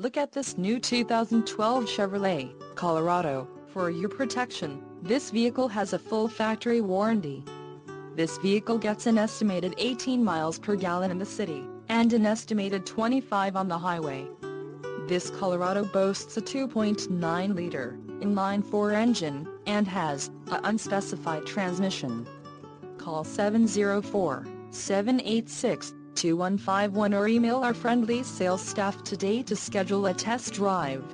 Look at this new 2012 Chevrolet Colorado. For your protection, this vehicle has a full factory warranty. This vehicle gets an estimated 18 miles per gallon in the city, and an estimated 25 on the highway. This Colorado boasts a 2.9-liter inline-4 engine, and has an unspecified transmission. Call 704-786-2151 or email our friendly sales staff today to schedule a test drive.